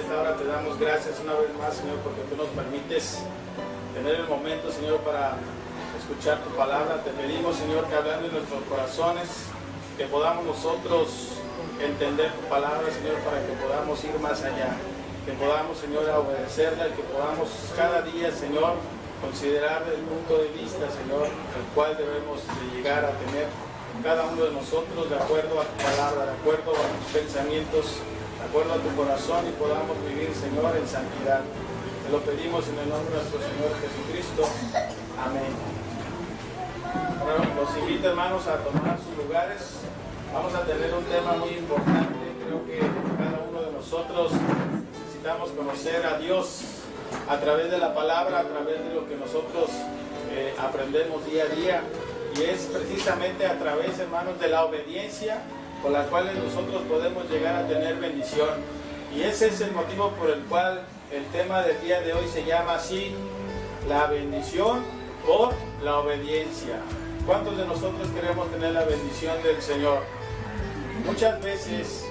esta hora te damos gracias una vez más, Señor, porque tú nos permites tener el momento, Señor, para escuchar tu palabra. Te pedimos, Señor, que hablando en nuestros corazones, que podamos nosotros entender tu palabra, Señor, para que podamos ir más allá, que podamos, Señor, obedecerla, que podamos cada día, Señor, considerar el punto de vista, Señor, el cual debemos de llegar a tener cada uno de nosotros de acuerdo a tu palabra, de acuerdo a tus pensamientos, de acuerdo a tu corazón, y podamos vivir, Señor, en santidad. Te lo pedimos en el nombre de nuestro Señor Jesucristo. Amén. Bueno, los invito, hermanos, a tomar sus lugares. Vamos a tener un tema muy importante. Creo que cada uno de nosotros necesitamos conocer a Dios a través de la palabra, a través de lo que nosotros aprendemos día a día. Y es precisamente a través, hermanos, de la obediencia con la cual nosotros podemos llegar a tener bendición. Y ese es el motivo por el cual el tema del día de hoy se llama así: la bendición por la obediencia. ¿Cuántos de nosotros queremos tener la bendición del Señor? Muchas veces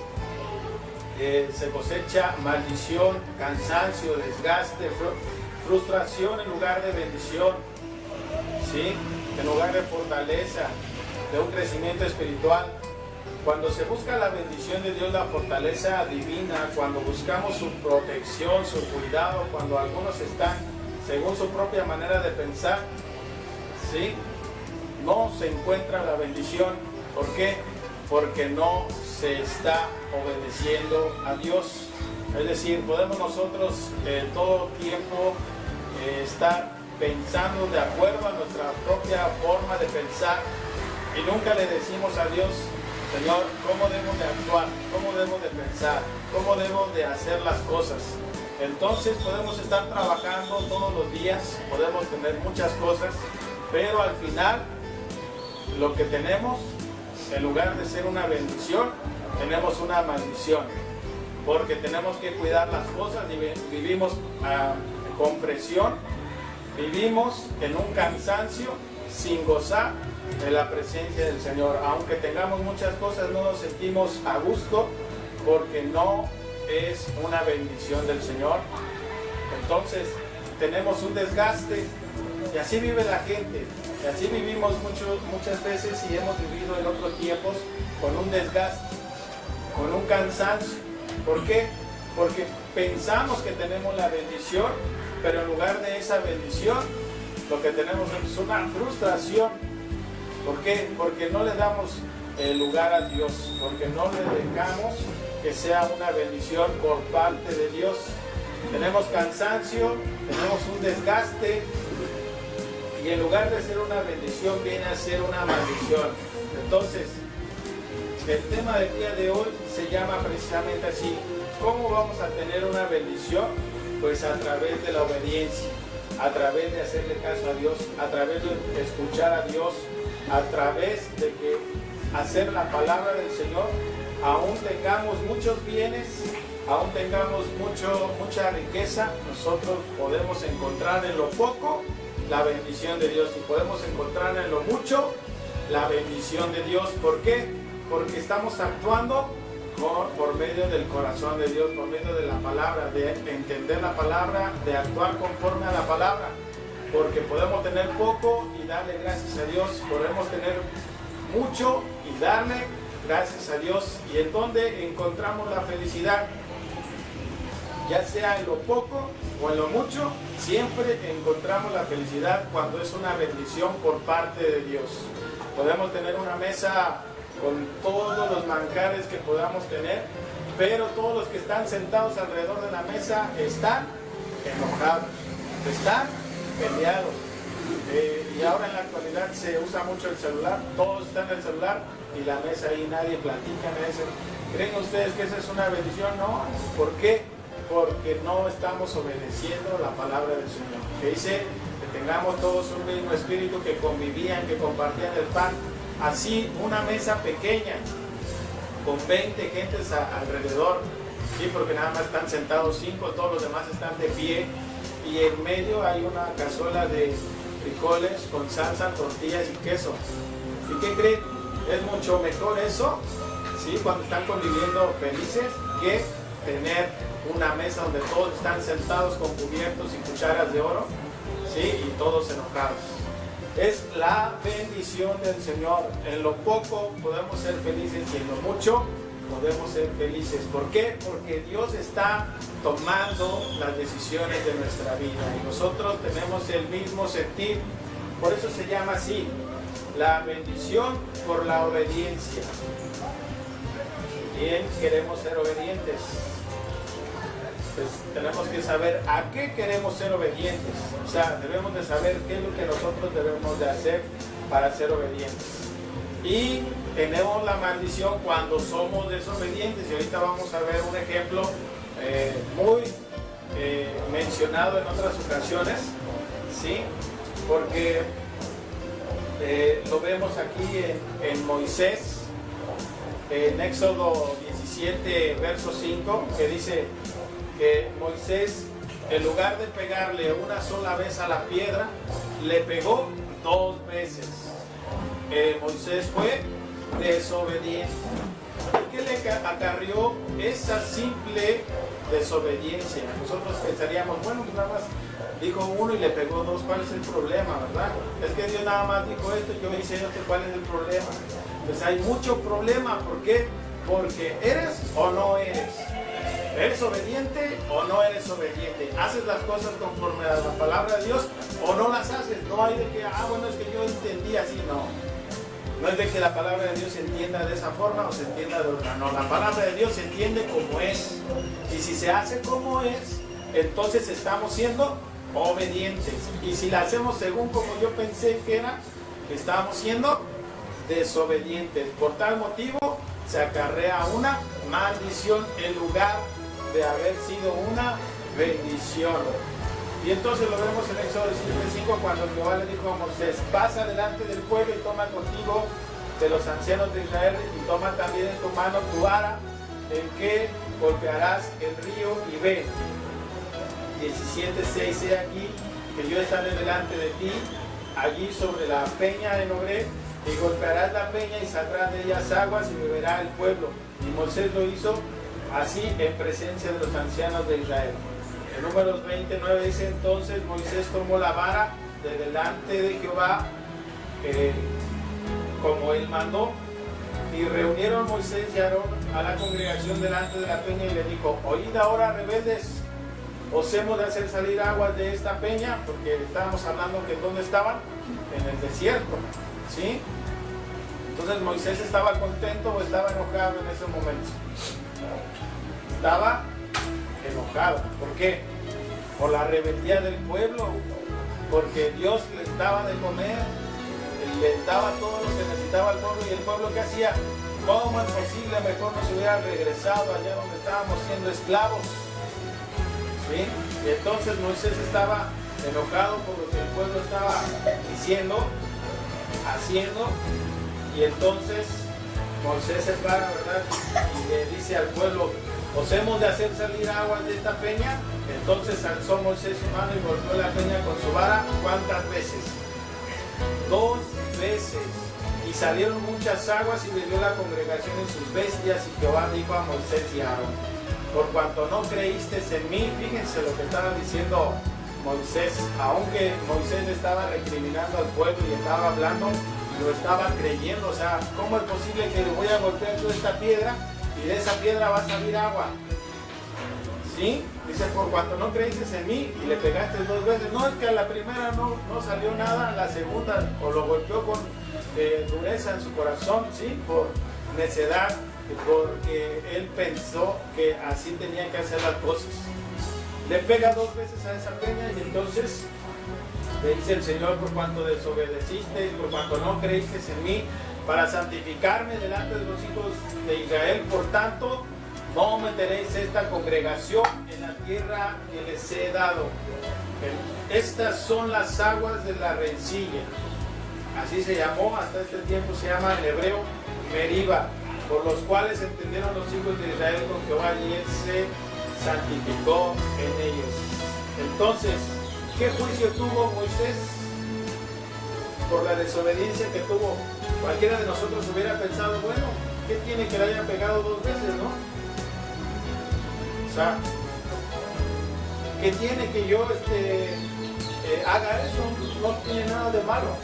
se cosecha maldición, cansancio, desgaste, frustración en lugar de bendición, ¿sí? En lugar de fortaleza, de un crecimiento espiritual. Cuando se busca la bendición de Dios, la fortaleza divina, cuando buscamos su protección, su cuidado, cuando algunos están según su propia manera de pensar, ¿sí?, no se encuentra la bendición. ¿Por qué? Porque no se está obedeciendo a Dios. Es decir, podemos nosotros todo tiempo estar pensando de acuerdo a nuestra propia forma de pensar, y nunca le decimos a Dios: Señor, ¿cómo debo de actuar? ¿Cómo debo de pensar? ¿Cómo debo de hacer las cosas? Entonces podemos estar trabajando todos los días, podemos tener muchas cosas, pero al final lo que tenemos, en lugar de ser una bendición, tenemos una maldición, porque tenemos que cuidar las cosas y vivimos con presión, vivimos en un cansancio sin gozar de la presencia del Señor. Aunque tengamos muchas cosas, no nos sentimos a gusto porque no es una bendición del Señor. Entonces tenemos un desgaste, y así vive la gente, y así vivimos muchas veces, y hemos vivido en otros tiempos con un desgaste, con un cansancio. ¿Por qué? Porque pensamos que tenemos la bendición, pero en lugar de esa bendición, lo que tenemos es una frustración. ¿Por qué? Porque no le damos lugar a Dios, porque no le dejamos que sea una bendición por parte de Dios. Tenemos cansancio, tenemos un desgaste, y en lugar de ser una bendición, viene a ser una maldición. Entonces, el tema del día de hoy se llama precisamente así: ¿cómo vamos a tener una bendición? Pues a través de la obediencia, a través de hacerle caso a Dios, a través de escuchar a Dios, a través de que hacer la palabra del Señor. Aún tengamos muchos bienes, aún tengamos mucha riqueza, nosotros podemos encontrar en lo poco la bendición de Dios, y podemos encontrar en lo mucho la bendición de Dios. ¿Por qué? Porque estamos actuando por medio del corazón de Dios, por medio de la palabra, de entender la palabra, de actuar conforme a la palabra. Porque podemos tener poco y darle gracias a Dios, podemos tener mucho y darle gracias a Dios. ¿Y en dónde encontramos la felicidad? Ya sea en lo poco o en lo mucho, siempre encontramos la felicidad cuando es una bendición por parte de Dios. Podemos tener una mesa con todos los manjares que podamos tener, pero todos los que están sentados alrededor de la mesa están enojados, están peleados. Y ahora en la actualidad se usa mucho el celular, todos están en el celular, y la mesa ahí nadie platica, ¿creen ustedes que esa es una bendición? No. ¿Por qué? Porque no estamos obedeciendo la palabra del Señor, que dice que tengamos todos un mismo espíritu, que convivían, que compartían el pan. Así, una mesa pequeña con 20 gentes alrededor, ¿sí? Porque nada más están sentados 5, todos los demás están de pie, y en medio hay una cazuela de frijoles con salsa, tortillas y queso. ¿Y qué creen? Es mucho mejor eso, ¿sí?, cuando están conviviendo felices, que tener una mesa donde todos están sentados con cubiertos y cucharas de oro, ¿sí? Y todos enojados. Es la bendición del Señor. En lo poco podemos ser felices y en lo mucho podemos ser felices. ¿Por qué? Porque Dios está tomando las decisiones de nuestra vida y nosotros tenemos el mismo sentir. Por eso se llama así, la bendición por la obediencia. Bien, queremos ser obedientes. Pues tenemos que saber a qué queremos ser obedientes. O sea, debemos de saber qué es lo que nosotros debemos de hacer para ser obedientes. Y tenemos la maldición cuando somos desobedientes. Y ahorita vamos a ver un ejemplo muy mencionado en otras ocasiones, ¿sí? Porque lo vemos aquí en Moisés, en Éxodo 17, verso 5, que dice que Moisés, en lugar de pegarle una sola vez a la piedra, le pegó 2 veces. Moisés fue desobediente. ¿Qué le acarrió esa simple desobediencia? Nosotros pensaríamos, bueno, pues nada más dijo uno y le pegó 2, ¿cuál es el problema, verdad? Es que Dios nada más dijo esto y yo hice esto, ¿cuál es el problema? Pues hay mucho problema. ¿Por qué? Porque eres o no eres. ¿Eres obediente o no eres obediente? ¿Haces las cosas conforme a la palabra de Dios o no las haces? No hay de que, bueno, es que yo entendí así, no. No es de que la palabra de Dios se entienda de esa forma o se entienda de otra. No, la palabra de Dios se entiende como es. Y si se hace como es, entonces estamos siendo obedientes. Y si la hacemos según como yo pensé que era, estamos siendo desobedientes. Por tal motivo se acarrea una maldición en lugar de haber sido una bendición. Y entonces lo vemos en Éxodo 17:5 cuando Jehová le dijo a Moisés: pasa delante del pueblo y toma contigo de los ancianos de Israel y toma también en tu mano tu vara en que golpearás el río y ve. 17:6, he aquí que yo estaré delante de ti allí sobre la peña en Horeb, y golpearás la peña y saldrán de ellas aguas y beberá el pueblo. Y Moisés lo hizo así en presencia de los ancianos de Israel. En Números 29 dice: entonces Moisés tomó la vara de delante de Jehová como él mandó, y reunieron Moisés y Aarón a la congregación delante de la peña y le dijo: oíd ahora, rebeldes, os hemos de hacer salir aguas de esta peña, porque estábamos hablando que ¿dónde estaban? En el desierto, ¿sí? Entonces Moisés estaba contento o estaba enojado en ese momento. Estaba enojado. ¿Por qué? Por la rebeldía del pueblo, porque Dios les daba de comer, les daba todo lo que necesitaba al pueblo, y el pueblo ¿qué hacía? ¿Cómo es posible? Mejor nos hubiera regresado allá donde estábamos siendo esclavos, ¿sí? Y entonces Moisés estaba enojado por lo que el pueblo estaba diciendo, haciendo, y entonces Moisés se para, ¿verdad? Y le dice al pueblo: os hemos de hacer salir aguas de esta peña. Entonces alzó Moisés su mano y golpeó la peña con su vara. ¿Cuántas veces? 2 veces. Y salieron muchas aguas y bebió la congregación en sus bestias. Y Jehová dijo a Moisés y a Aarón: por cuanto no creísteis en mí. Fíjense lo que estaba diciendo Moisés. Aunque Moisés le estaba recriminando al pueblo y estaba hablando, lo estaba creyendo. O sea, ¿cómo es posible que le voy a golpear toda esta piedra y de esa piedra va a salir agua? ¿Sí? Dice: por cuanto no creíste en mí y le pegaste 2 veces. No, es que a la primera no salió nada, a la segunda o lo golpeó con dureza en su corazón, ¿sí? Por necedad, porque él pensó que así tenía que hacer las cosas. Le pega 2 veces a esa peña y entonces le dice el Señor: por cuanto desobedeciste, por cuanto no creíste en mí para santificarme delante de los hijos de Israel, por tanto no meteréis esta congregación en la tierra que les he dado. Estas son las aguas de la rencilla. Así se llamó, hasta este tiempo se llama en hebreo Meriba, por los cuales entendieron los hijos de Israel con Jehová, y él se santificó en ellos. Entonces, ¿qué juicio tuvo Moisés? Por la desobediencia que tuvo. Cualquiera de nosotros hubiera pensado: bueno, ¿qué tiene que le haya pegado 2 veces, no? O sea, ¿qué tiene que yo haga eso? No tiene nada de malo.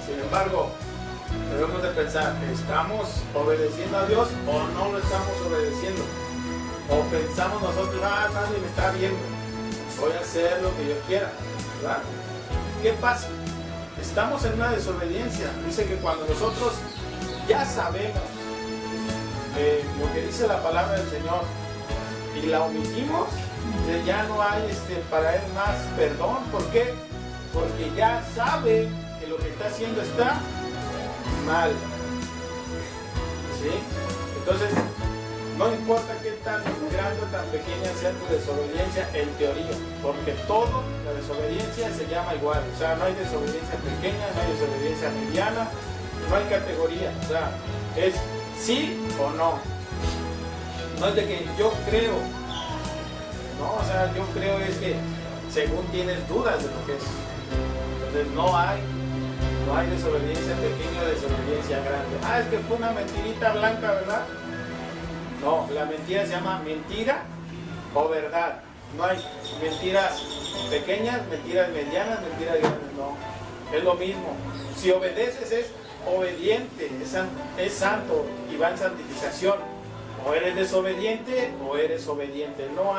Sin embargo, debemos de pensar, ¿estamos obedeciendo a Dios o no lo estamos obedeciendo? O pensamos nosotros, nadie me está viendo, voy a hacer lo que yo quiera, ¿verdad? ¿Qué pasa? Estamos en una desobediencia. Dice que cuando nosotros ya sabemos lo que dice la palabra del Señor y la omitimos, ya no hay para él más perdón. ¿Por qué? Porque ya sabe que lo que está haciendo está mal. ¿Sí? Entonces, no importa qué tan grande o tan pequeña sea tu desobediencia en teoría, porque todo, la desobediencia se llama igual. O sea, no hay desobediencia pequeña, no hay desobediencia mediana, no hay categoría. O sea, es sí o no. No es de que yo creo. No, o sea, yo creo es que según tienes dudas de lo que es. Entonces no hay desobediencia pequeña o desobediencia grande. Es que fue una mentirita blanca, ¿verdad? No, la mentira se llama mentira o verdad. No hay mentiras pequeñas, mentiras medianas, mentiras grandes, no. Es lo mismo. Si obedeces es obediente, es santo y va en santificación. O eres desobediente o eres obediente. No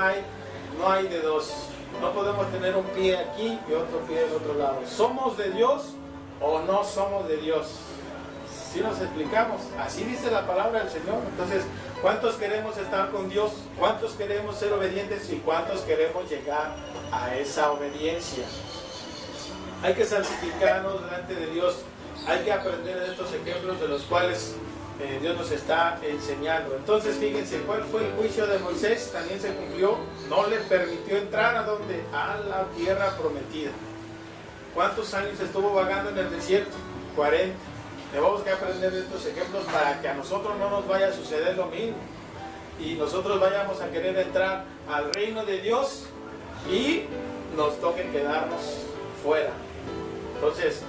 hay de dos. No podemos tener un pie aquí y otro pie del otro lado. ¿Somos de Dios o no somos de Dios? ¿Sí nos explicamos? Así dice la palabra del Señor. Entonces, ¿cuántos queremos estar con Dios? ¿Cuántos queremos ser obedientes? ¿Y cuántos queremos llegar a esa obediencia? Hay que santificarnos delante de Dios. Hay que aprender de estos ejemplos de los cuales Dios nos está enseñando. Entonces, fíjense, ¿cuál fue el juicio de Moisés? También se cumplió. No le permitió entrar ¿a dónde? A la tierra prometida. ¿Cuántos años estuvo vagando en el desierto? 40. Tenemos que aprender de estos ejemplos para que a nosotros no nos vaya a suceder lo mismo. Y nosotros vayamos a querer entrar al reino de Dios y nos toque quedarnos fuera. Entonces,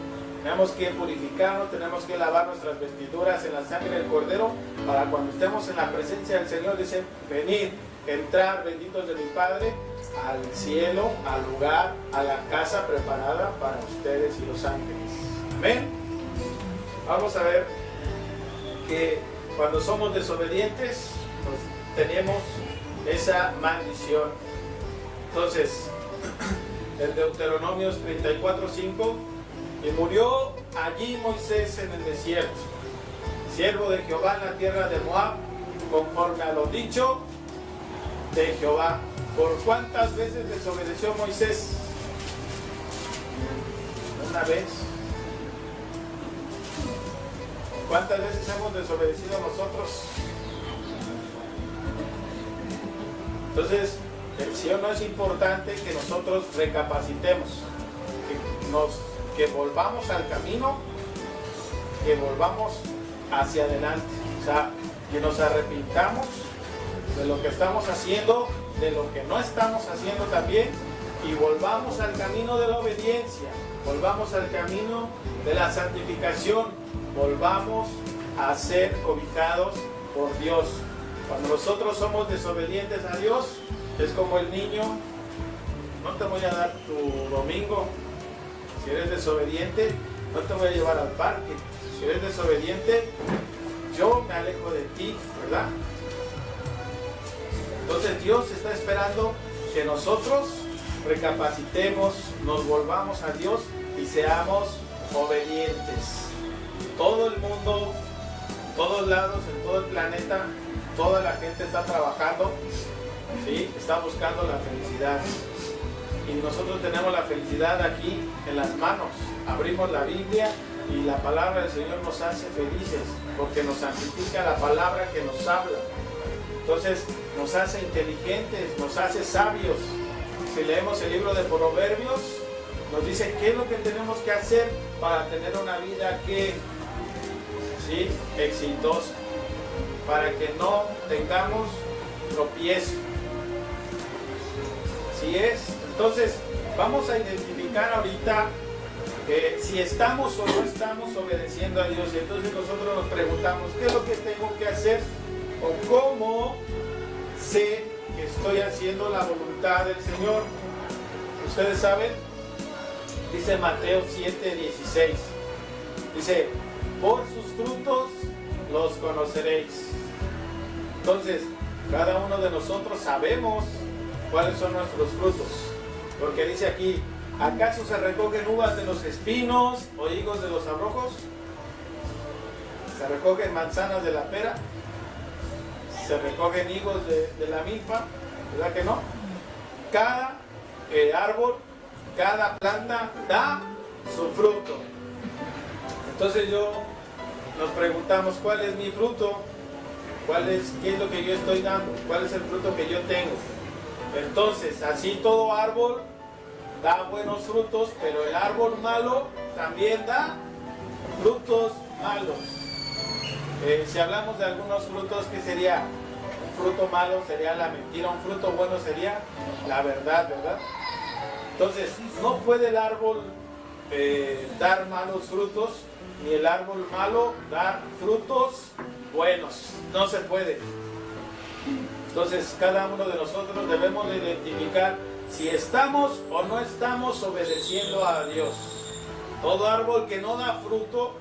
tenemos que purificarnos, tenemos que lavar nuestras vestiduras en la sangre del Cordero para cuando estemos en la presencia del Señor, dice, venid, entrar benditos de mi Padre al cielo, al lugar, a la casa preparada para ustedes y los ángeles. Amén. Vamos a ver que cuando somos desobedientes, pues, tenemos esa maldición. Entonces, el Deuteronomios 34:5, y murió allí Moisés en el desierto, siervo de Jehová en la tierra de Moab, conforme a lo dicho de Jehová. ¿Por cuántas veces desobedeció Moisés? Una vez. ¿Cuántas veces hemos desobedecido nosotros? Entonces, sí o no es importante que nosotros recapacitemos, que volvamos al camino, que volvamos hacia adelante. O sea, que nos arrepintamos de lo que estamos haciendo, de lo que no estamos haciendo también, y volvamos al camino de la obediencia, volvamos al camino de la santificación, volvamos a ser cobijados por Dios. Cuando nosotros somos desobedientes a Dios, es como el niño, no te voy a dar tu domingo. Si eres desobediente, no te voy a llevar al parque. Si eres desobediente, yo me alejo de ti, ¿verdad? Entonces Dios está esperando que nosotros recapacitemos, nos volvamos a Dios y seamos obedientes. Todo el mundo, en todos lados, en todo el planeta, toda la gente está trabajando, ¿sí? Está buscando la felicidad. Y nosotros tenemos la felicidad aquí en las manos. Abrimos la Biblia y la palabra del Señor nos hace felices, porque nos santifica la palabra que nos habla. Entonces nos hace inteligentes, nos hace sabios. Si leemos el libro de Proverbios, nos dice qué es lo que tenemos que hacer para tener una vida que, ¿sí?, exitosa, para que no tengamos tropiezo. Así es. Entonces, vamos a identificar ahorita si estamos o no estamos obedeciendo a Dios. Y entonces nosotros nos preguntamos, ¿qué es lo que tengo que hacer? ¿O cómo sé que estoy haciendo la voluntad del Señor? ustedes saben, dice Mateo 7:16, dice, por sus frutos los conoceréis. Entonces, cada uno de nosotros sabemos cuáles son nuestros frutos, porque dice aquí, ¿acaso se recogen uvas de los espinos o higos de los abrojos? ¿Se recogen manzanas de la pera? ¿Se recogen higos de la milpa? ¿Verdad que no? Cada árbol, cada planta da su fruto. Entonces nos preguntamos, ¿cuál es mi fruto? ¿Qué es lo que yo estoy dando? ¿Cuál es el fruto que yo tengo? Entonces, así todo árbol da buenos frutos, pero el árbol malo también da frutos malos. Si hablamos de algunos frutos, ¿qué sería? Un fruto malo sería la mentira, un fruto bueno sería la verdad, ¿verdad? Entonces, no puede el árbol dar malos frutos, ni el árbol malo dar frutos buenos. No se puede. Entonces, cada uno de nosotros debemos de identificar si estamos o no estamos obedeciendo a Dios. Todo árbol que no da fruto,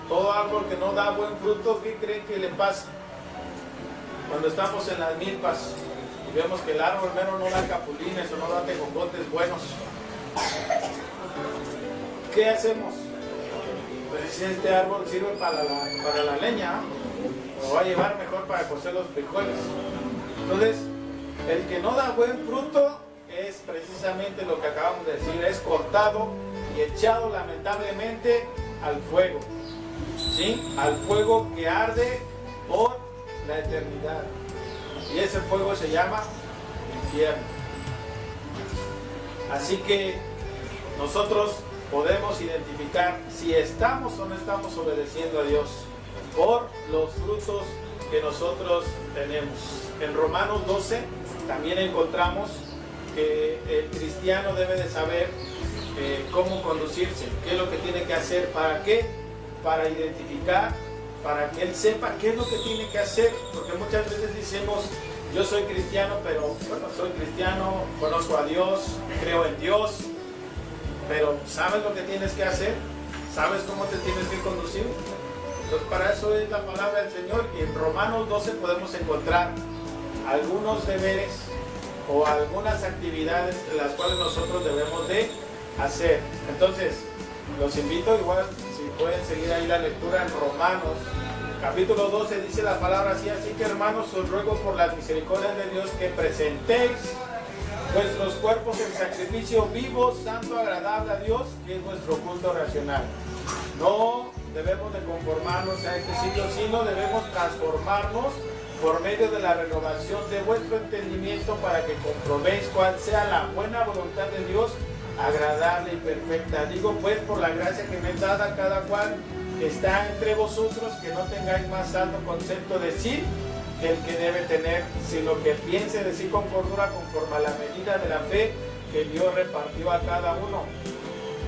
todo árbol que no da buen fruto, ¿qué creen que le pasa? Cuando estamos en las milpas y vemos que el árbol menos no da capulines o no da tejocotes buenos, ¿qué hacemos? Pues si este árbol sirve para la leña, lo va a llevar mejor para cocer los frijoles. Entonces, el que no da buen fruto es precisamente lo que acabamos de decir, es cortado y echado lamentablemente al fuego, ¿sí? Al fuego que arde por la eternidad. Y ese fuego se llama infierno. Así que nosotros podemos identificar si estamos o no estamos obedeciendo a Dios por los frutos que nosotros tenemos. En Romanos 12 también encontramos que el cristiano debe de saber cómo conducirse, qué es lo que tiene que hacer, ¿para qué? Para identificar, para que él sepa qué es lo que tiene que hacer, porque muchas veces decimos, yo soy cristiano, pero bueno, soy cristiano, conozco a Dios, creo en Dios, pero ¿sabes lo que tienes que hacer? ¿Sabes cómo te tienes que conducir? Entonces para eso es la palabra del Señor, y en Romanos 12 podemos encontrar algunos deberes o algunas actividades las cuales nosotros debemos de hacer. Entonces, los invito, igual si pueden seguir ahí la lectura en Romanos, capítulo 12, dice la palabra así que hermanos, os ruego por las misericordias de Dios que presentéis vuestros cuerpos en sacrificio vivo, santo, agradable a Dios, que es vuestro culto racional. No debemos de conformarnos a este siglo, sino debemos transformarnos por medio de la renovación de vuestro entendimiento para que comprobéis cuál sea la buena voluntad de Dios, agradable y perfecta. Digo pues por la gracia que me es dada a cada cual que está entre vosotros, que no tengáis más alto concepto de sí que el que debe tener, sino que piense de sí con cordura conforme a la medida de la fe que Dios repartió a cada uno.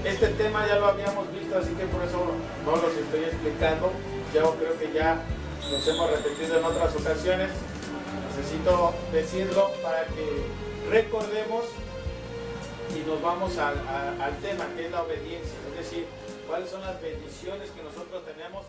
Este tema ya lo habíamos visto, así que por eso no los estoy explicando. Yo creo que ya nos hemos repetido en otras ocasiones. Necesito decirlo para que recordemos y nos vamos al tema, que es la obediencia, es decir, cuáles son las bendiciones que nosotros tenemos